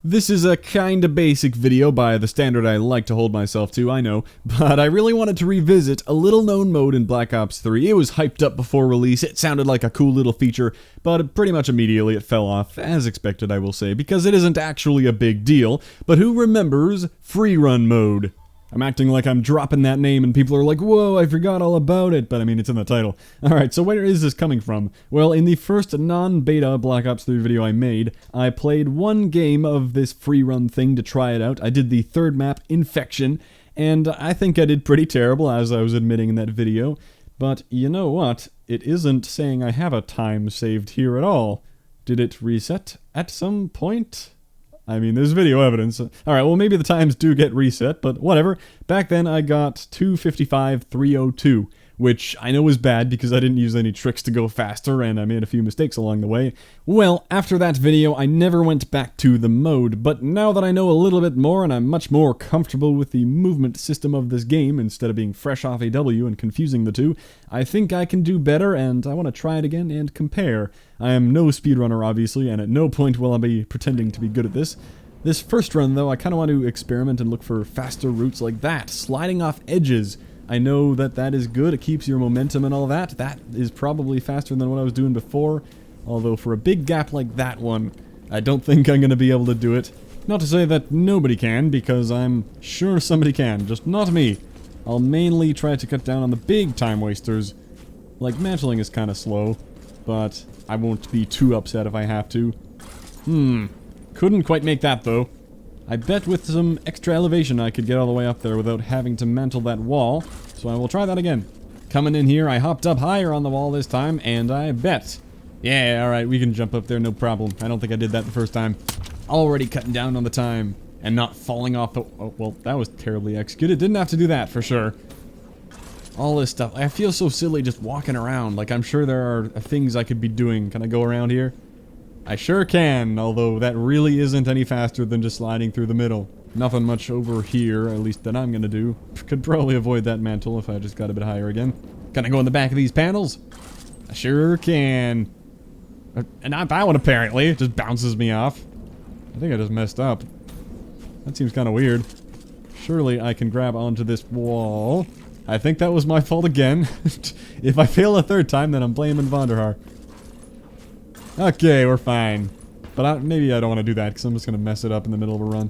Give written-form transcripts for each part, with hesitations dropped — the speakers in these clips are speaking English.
This is a kinda basic video by the standard I like to hold myself to, I know, but I really wanted to revisit a little known mode in Black Ops 3. It was hyped up before release, it sounded like a cool little feature, but pretty much immediately it fell off, as expected I will say, because it isn't actually a big deal. But who remembers Freerun mode? I'm acting like I'm dropping that name and people are like, whoa, I forgot all about it, but I mean, it's in the title. Alright, so where is this coming from? Well, in the first non-beta Black Ops 3 video I made, I played one game of this Freerun thing to try it out. I did the third map, Infection, and I think I did pretty terrible, as I was admitting in that video. But you know what? It isn't saying I have a time saved here at all. Did it reset at some point? I mean, there's video evidence. Alright, well maybe the times do get reset, but whatever. Back then I got 2:55.302, which I know is bad because I didn't use any tricks to go faster and I made a few mistakes along the way. Well, after that video I never went back to the mode, but now that I know a little bit more and I'm much more comfortable with the movement system of this game instead of being fresh off AW and confusing the two, I think I can do better and I want to try it again and compare. I am no speedrunner obviously, and at no point will I be pretending to be good at this. This first run though, I kind of want to experiment and look for faster routes like that, sliding off edges. I know that that is good, it keeps your momentum and all that. That is probably faster than what I was doing before, although for a big gap like that one, I don't think I'm going to be able to do it. Not to say that nobody can, because I'm sure somebody can, just not me. I'll mainly try to cut down on the big time wasters. Like, mantling is kind of slow, but I won't be too upset if I have to. Couldn't quite make that though. I bet with some extra elevation I could get all the way up there without having to mantle that wall, so I will try that again. Coming in here, I hopped up higher on the wall this time, and I bet. Yeah, alright, we can jump up there, no problem. I don't think I did that the first time. Already cutting down on the time, and not falling off the... Oh, well, that was terribly executed. Didn't have to do that, for sure. All this stuff. I feel so silly just walking around, like I'm sure there are things I could be doing. Can I go around here? I sure can, although that really isn't any faster than just sliding through the middle. Nothing much over here, at least that I'm gonna do. Could probably avoid that mantle if I just got a bit higher again. Can I go in the back of these panels? I sure can. And not that one apparently, it just bounces me off. I think I just messed up. That seems kind of weird. Surely I can grab onto this wall. I think that was my fault again. If I fail a third time, then I'm blaming Vonderhaar. Okay, we're fine. But maybe I don't want to do that, because I'm just going to mess it up in the middle of a run.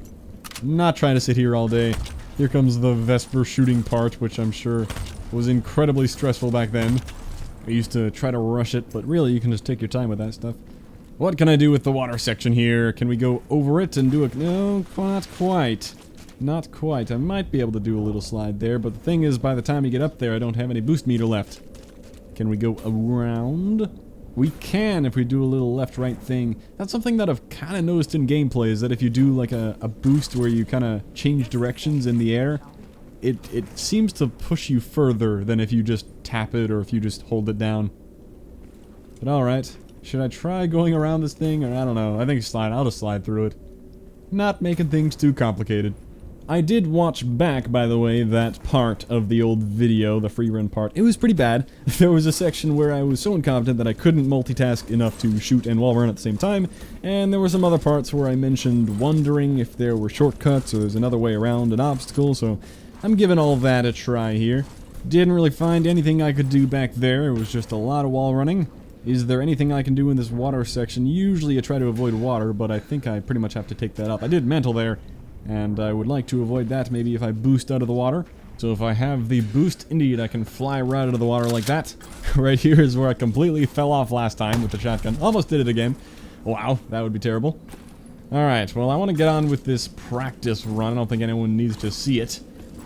I'm not trying to sit here all day. Here comes the Vesper shooting part, which I'm sure was incredibly stressful back then. I used to try to rush it, but really you can just take your time with that stuff. What can I do with the water section here? Can we go over it and do it? No, not quite. Not quite. I might be able to do a little slide there, but the thing is, by the time you get up there, I don't have any boost meter left. Can we go around? We can if we do a little left-right thing. That's something that I've kind of noticed in gameplay, is that if you do like a boost where you kind of change directions in the air, it seems to push you further than if you just tap it or if you just hold it down. But alright. Should I try going around this thing, or I don't know. I think I'll just slide through it. Not making things too complicated. I did watch back, by the way, that part of the old video, the Freerun part. It was pretty bad. There was a section where I was so incompetent that I couldn't multitask enough to shoot and wall run at the same time, and there were some other parts where I mentioned wondering if there were shortcuts or there's another way around an obstacle, so I'm giving all that a try here. Didn't really find anything I could do back there, it was just a lot of wall running. Is there anything I can do in this water section? Usually I try to avoid water, but I think I pretty much have to take that up. I did mantle there. And I would like to avoid that maybe if I boost out of the water. So if I have the boost, indeed, I can fly right out of the water like that. Right here is where I completely fell off last time with the shotgun. Almost did it again. Wow, that would be terrible. Alright, well I want to get on with this practice run. I don't think anyone needs to see it.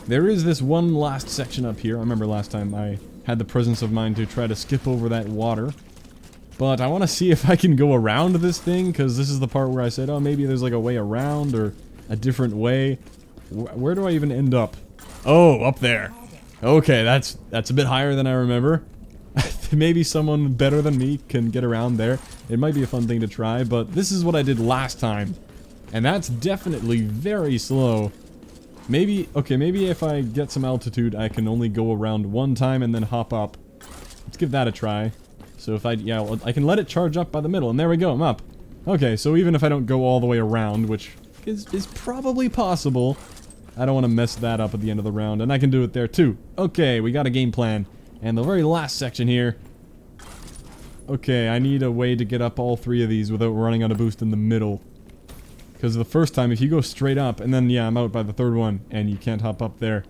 There is this one last section up here. I remember last time I had the presence of mind to try to skip over that water. But I want to see if I can go around this thing, because this is the part where I said, oh, maybe there's like a way around, or a different way. Where do I even end up? Oh, up there. Okay, that's a bit higher than I remember. Maybe someone better than me can get around there. It might be a fun thing to try, but this is what I did last time. And that's definitely very slow. Maybe, okay, maybe if I get some altitude, I can only go around one time and then hop up. Let's give that a try. So if I can let it charge up by the middle, and there we go, I'm up. Okay, so even if I don't go all the way around, which is probably possible. I don't want to mess that up at the end of the round, and I can do it there too. Okay, we got a game plan. And the very last section here. Okay, I need a way to get up all three of these without running on a boost in the middle. Because the first time, if you go straight up, and then, yeah, I'm out by the third one, and you can't hop up there.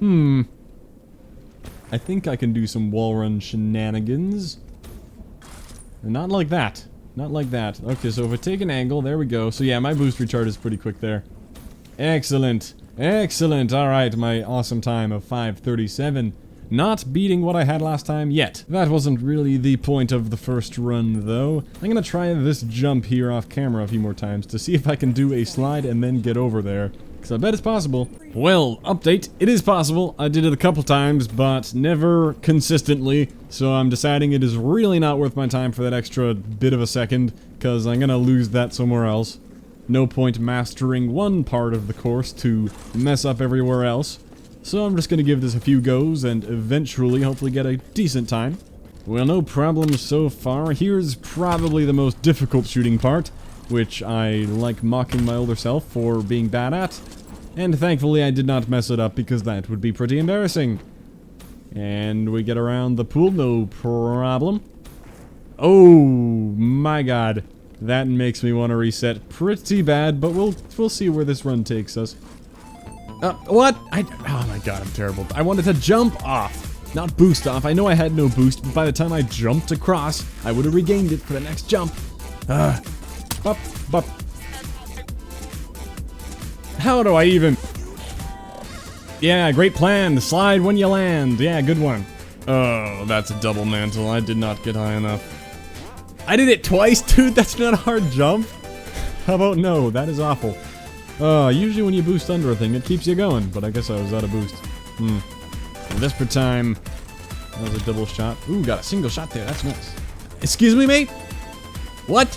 I think I can do some wall run shenanigans. Not like that. Not like that. Okay, so if I take an angle, there we go. So yeah, my boost recharge is pretty quick there. Excellent. Excellent. Alright, my awesome time of 5:37. Not beating what I had last time yet. That wasn't really the point of the first run, though. I'm gonna try this jump here off camera a few more times to see if I can do a slide and then get over there. Because I bet it's possible. Well, update, it is possible. I did it a couple times, but never consistently. So I'm deciding it is really not worth my time for that extra bit of a second, because I'm gonna lose that somewhere else. No point mastering one part of the course to mess up everywhere else. So I'm just gonna give this a few goes and eventually hopefully get a decent time. Well, no problems so far. Here's probably the most difficult shooting part, which I like mocking my older self for being bad at. And thankfully I did not mess it up because that would be pretty embarrassing. And we get around the pool, no problem. Oh my god. That makes me want to reset pretty bad, but we'll see where this run takes us. What? Oh my god, I'm terrible. I wanted to jump off, not boost off. I know I had no boost, but by the time I jumped across, I would have regained it for the next jump. Up. How do I even... Yeah, great plan. Slide when you land. Yeah, good one. Oh, that's a double mantle. I did not get high enough. I did it twice, dude. That's not a hard jump. How about no? That is awful. Usually when you boost under a thing, it keeps you going, but I guess I was out of boost. This per time. That was a double shot. Ooh, got a single shot there. That's nice. Excuse me, mate? What?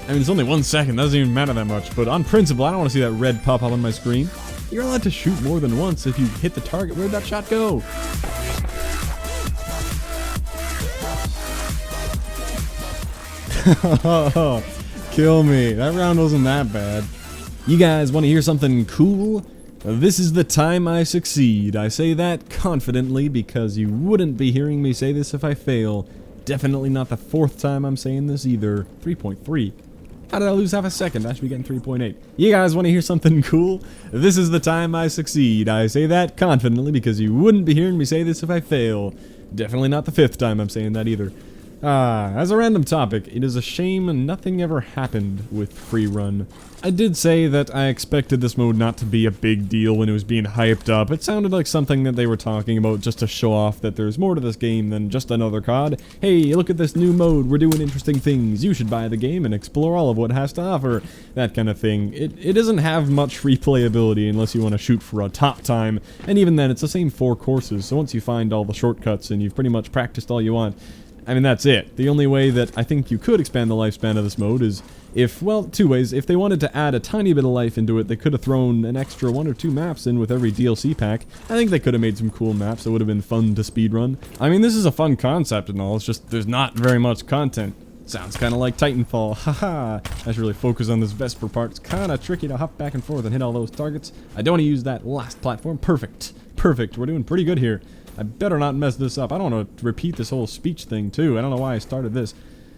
I mean, it's only 1 second. That doesn't even matter that much, but on principle, I don't want to see that red pop up on my screen. You're allowed to shoot more than once if you hit the target. Where'd that shot go? Kill me. That round wasn't that bad. You guys want to hear something cool? This is the time I succeed. I say that confidently because you wouldn't be hearing me say this if I fail. Definitely not the fourth time I'm saying this either. 3.3. How did I lose half a second? I should be getting 3.8. You guys want to hear something cool? This is the time I succeed. I say that confidently because you wouldn't be hearing me say this if I fail. Definitely not the fifth time I'm saying that either. As a random topic, it is a shame nothing ever happened with Freerun. I did say that I expected this mode not to be a big deal when it was being hyped up. It sounded like something that they were talking about just to show off that there's more to this game than just another COD. Hey, look at this new mode, we're doing interesting things, you should buy the game and explore all of what it has to offer. That kind of thing. It doesn't have much replayability unless you want to shoot for a top time, and even then it's the same 4 courses, so once you find all the shortcuts and you've pretty much practiced all you want, I mean, that's it. The only way that I think you could expand the lifespan of this mode is if, well, 2 ways. If they wanted to add a tiny bit of life into it, they could have thrown an extra 1 or 2 maps in with every DLC pack. I think they could have made some cool maps that would have been fun to speedrun. I mean, this is a fun concept and all, it's just there's not very much content. Sounds kind of like Titanfall, haha. I should really focus on this Vesper part. It's kind of tricky to hop back and forth and hit all those targets. I don't want to use that last platform. Perfect. Perfect. We're doing pretty good here. I better not mess this up. I don't want to repeat this whole speech thing, too. I don't know why I started this.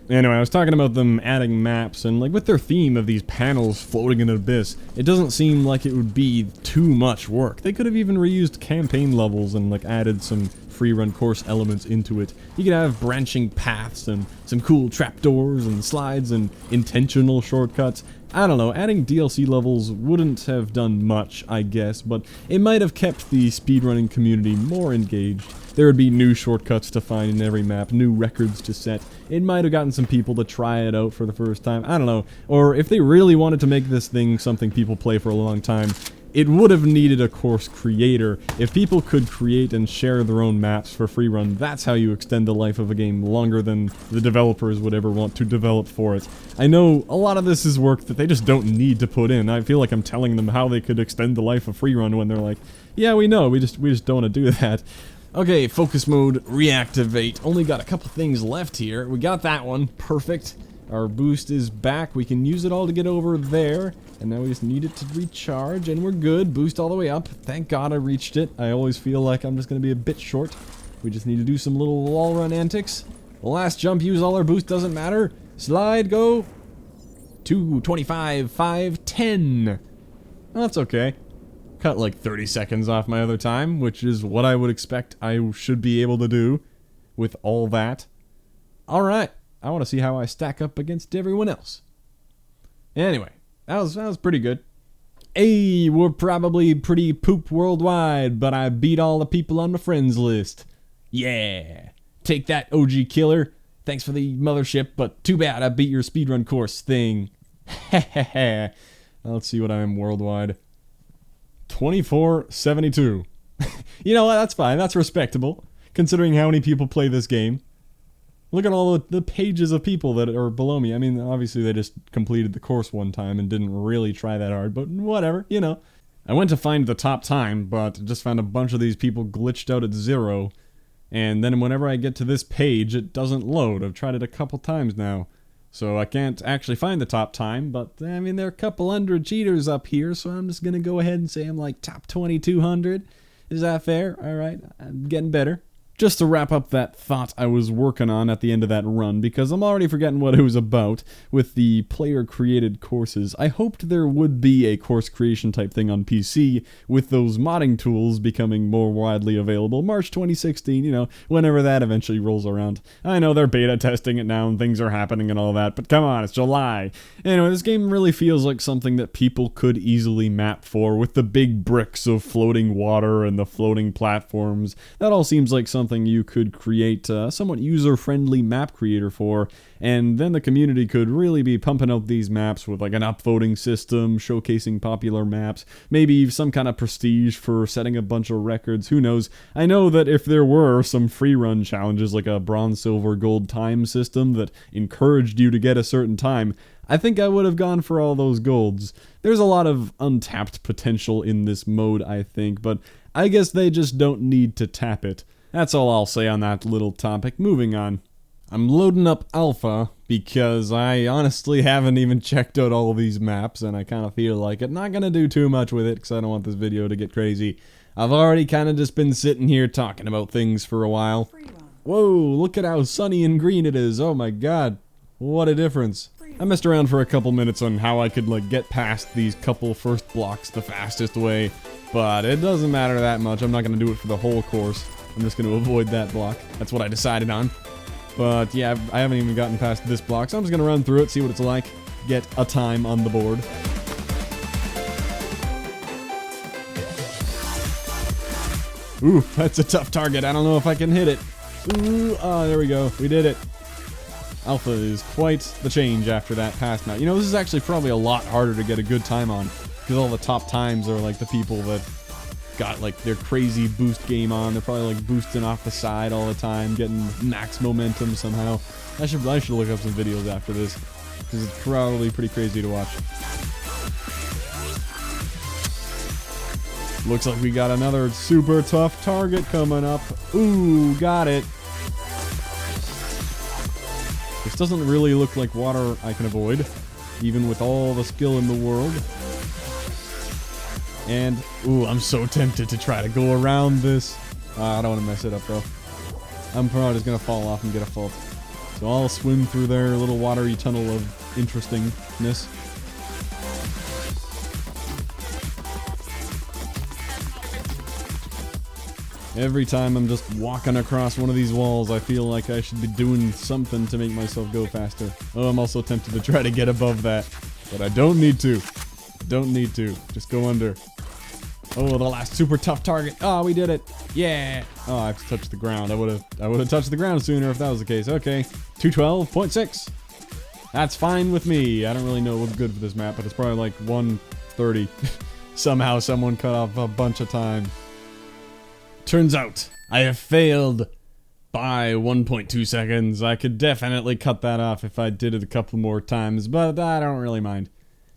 Anyway, I was talking about them adding maps, and like with their theme of these panels floating in an abyss, it doesn't seem like it would be too much work. They could have even reused campaign levels and like added some Freerun course elements into it. You could have branching paths and some cool trapdoors and slides and intentional shortcuts. I don't know, adding DLC levels wouldn't have done much, I guess, but it might have kept the speedrunning community more engaged. There would be new shortcuts to find in every map, new records to set. It might have gotten some people to try it out for the first time, I don't know. Or if they really wanted to make this thing something people play for a long time, it would have needed a course creator. If people could create and share their own maps for Freerun, that's how you extend the life of a game longer than the developers would ever want to develop for it. I know a lot of this is work that they just don't need to put in. I feel like I'm telling them how they could extend the life of Freerun when they're like, yeah, we know, we just don't want to do that. Okay, focus mode, reactivate. Only got a couple things left here. We got that one, perfect. Our boost is back. We can use it all to get over there. And now we just need it to recharge, and we're good. Boost all the way up. Thank God I reached it. I always feel like I'm just going to be a bit short. We just need to do some little wall run antics. The last jump, use all our boost, doesn't matter. Slide, go. 225, 5, 10. Well, that's okay. Cut like 30 seconds off my other time, which is what I would expect I should be able to do with all that. Alright, I want to see how I stack up against everyone else. Anyway, that was pretty good. Hey, we're probably pretty poop worldwide, but I beat all the people on my friends list. Yeah. Take that, OG killer. Thanks for the mothership, but too bad I beat your speedrun course thing. Hehehe. Let's see what I am worldwide. 2472. You know what? That's fine. That's respectable, considering how many people play this game. Look at all the pages of people that are below me. I mean, obviously they just completed the course one time and didn't really try that hard, but whatever, you know. I went to find the top time, but just found a bunch of these people glitched out at 0. And then whenever I get to this page, it doesn't load. I've tried it a couple times now. So I can't actually find the top time, but I mean, there are a couple hundred cheaters up here, so I'm just gonna go ahead and say I'm like top 2200. Is that fair? Alright, I'm getting better. Just to wrap up that thought I was working on at the end of that run, because I'm already forgetting what it was about with the player-created courses. I hoped there would be a course creation type thing on PC, with those modding tools becoming more widely available. March 2016, you know, whenever that eventually rolls around. I know they're beta testing it now and things are happening and all that, but come on, it's July. Anyway, this game really feels like something that people could easily map for, with the big bricks of floating water and the floating platforms. That all seems like something you could create a somewhat user-friendly map creator for, and then the community could really be pumping out these maps with like an upvoting system, showcasing popular maps, maybe some kind of prestige for setting a bunch of records, who knows. I know that if there were some Freerun challenges like a bronze, silver, gold time system that encouraged you to get a certain time, I think I would have gone for all those golds. There's a lot of untapped potential in this mode, I think, but I guess they just don't need to tap it. That's all I'll say on that little topic. Moving on. I'm loading up Alpha because I honestly haven't even checked out all these maps, and I kind of feel like it. Not gonna do too much with it because I don't want this video to get crazy. I've already kind of just been sitting here talking about things for a while. Whoa, look at how sunny and green it is. Oh my god. What a difference. I messed around for a couple minutes on how I could like get past these couple first blocks the fastest way, but it doesn't matter that much. I'm not gonna do it for the whole course. I'm just going to avoid that block. That's what I decided on. But yeah, I haven't even gotten past this block, so I'm just going to run through it, see what it's like, get a time on the board. Ooh, that's a tough target. I don't know if I can hit it. Ooh, oh, there we go. We did it. Alpha is quite the change after that pass now. You know, this is actually probably a lot harder to get a good time on, because all the top times are like the people that got like their crazy boost game on. They're probably like boosting off the side all the time, getting max momentum somehow. I should look up some videos after this, because it's probably pretty crazy to watch. Looks like we got another super tough target coming up. Ooh, got it. This doesn't really look like water I can avoid, even with all the skill in the world. And, ooh, I'm so tempted to try to go around this. I don't want to mess it up, though. I'm probably just going to fall off and get a fault. So I'll swim through their little watery tunnel of interestingness. Every time I'm just walking across one of these walls, I feel like I should be doing something to make myself go faster. Oh, I'm also tempted to try to get above that, but I don't need to. Don't need to. Just go under. Oh, the last super tough target. Oh, we did it. Yeah. Oh, I have to touch the ground. I would have touched the ground sooner if that was the case. Okay. 212.6. That's fine with me. I don't really know what's good for this map, but it's probably like 130. Somehow someone cut off a bunch of time. Turns out I have failed by 1.2 seconds. I could definitely cut that off if I did it a couple more times, but I don't really mind.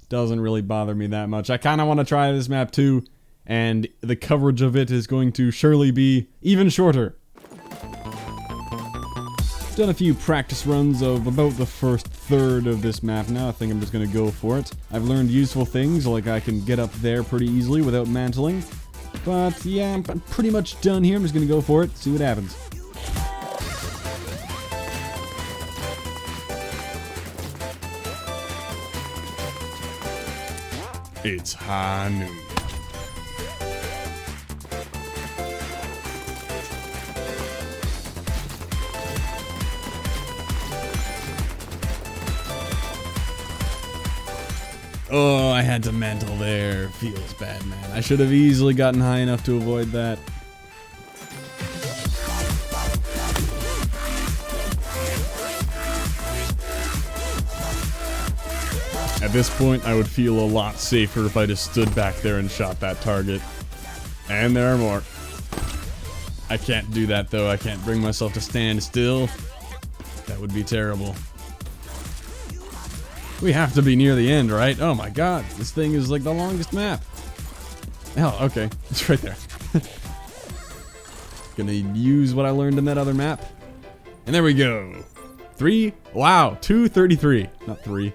Doesn't really bother me that much. I kind of want to try this map too, and the coverage of it is going to surely be even shorter. Done a few practice runs of about the first third of this map now. I think I'm just going to go for it. I've learned useful things, like I can get up there pretty easily without mantling. But yeah, I'm pretty much done here. I'm just going to go for it, see what happens. It's high noon. Oh, I had to mantle there. Feels bad, man. I should have easily gotten high enough to avoid that. At this point, I would feel a lot safer if I just stood back there and shot that target. And there are more. I can't do that, though. I can't bring myself to stand still. That would be terrible. We have to be near the end, right? Oh my god, this thing is like the longest map. Oh, okay. It's right there. Gonna use what I learned in that other map. And there we go. 3. Wow, 2:33. Not 3.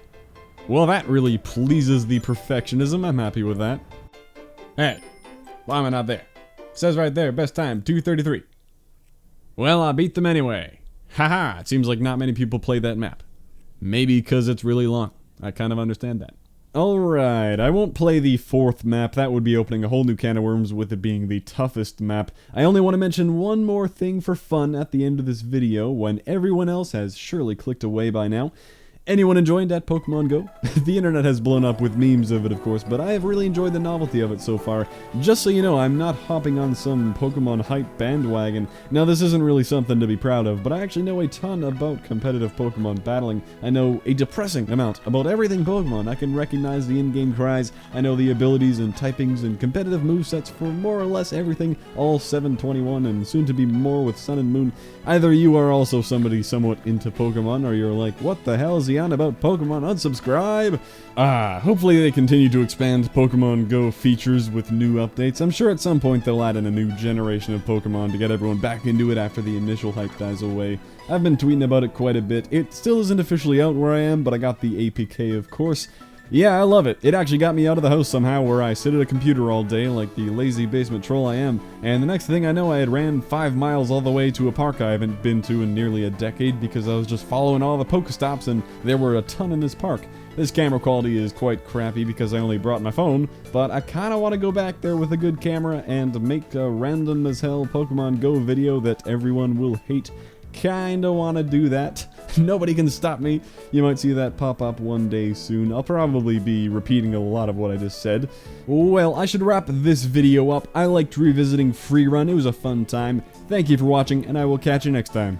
Well, that really pleases the perfectionism. I'm happy with that. Hey, why am I not there? It says right there, best time, 2:33. Well, I beat them anyway. Haha, it seems like not many people play that map. Maybe because it's really long. I kind of understand that. Alright, I won't play the 4th map. That would be opening a whole new can of worms with it being the toughest map. I only want to mention one more thing for fun at the end of this video when everyone else has surely clicked away by now. Anyone enjoyed that Pokémon Go? The internet has blown up with memes of it, of course, but I have really enjoyed the novelty of it so far. Just so you know, I'm not hopping on some Pokemon hype bandwagon. Now, this isn't really something to be proud of, but I actually know a ton about competitive Pokemon battling. I know a depressing amount about everything Pokemon. I can recognize the in-game cries, I know the abilities and typings and competitive movesets for more or less everything, all 721 and soon to be more with Sun and Moon. Either you are also somebody somewhat into Pokemon, or you're like, what the hell is he on about Pokemon? Unsubscribe! Hopefully they continue to expand Pokemon Go features with new updates. I'm sure at some point they'll add in a new generation of Pokemon to get everyone back into it after the initial hype dies away. I've been tweeting about it quite a bit. It still isn't officially out where I am, but I got the APK, of course. Yeah, I love it. It actually got me out of the house somehow where I sit at a computer all day like the lazy basement troll I am, and the next thing I know I had ran 5 miles all the way to a park I haven't been to in nearly a decade because I was just following all the Pokestops and there were a ton in this park. This camera quality is quite crappy because I only brought my phone, but I kinda want to go back there with a good camera and make a random as hell Pokemon Go video that everyone will hate. Kinda wanna do that. Nobody can stop me. You might see that pop up one day soon. I'll probably be repeating a lot of what I just said. Well, I should wrap this video up. I liked revisiting Freerun. It was a fun time. Thank you for watching, and I will catch you next time.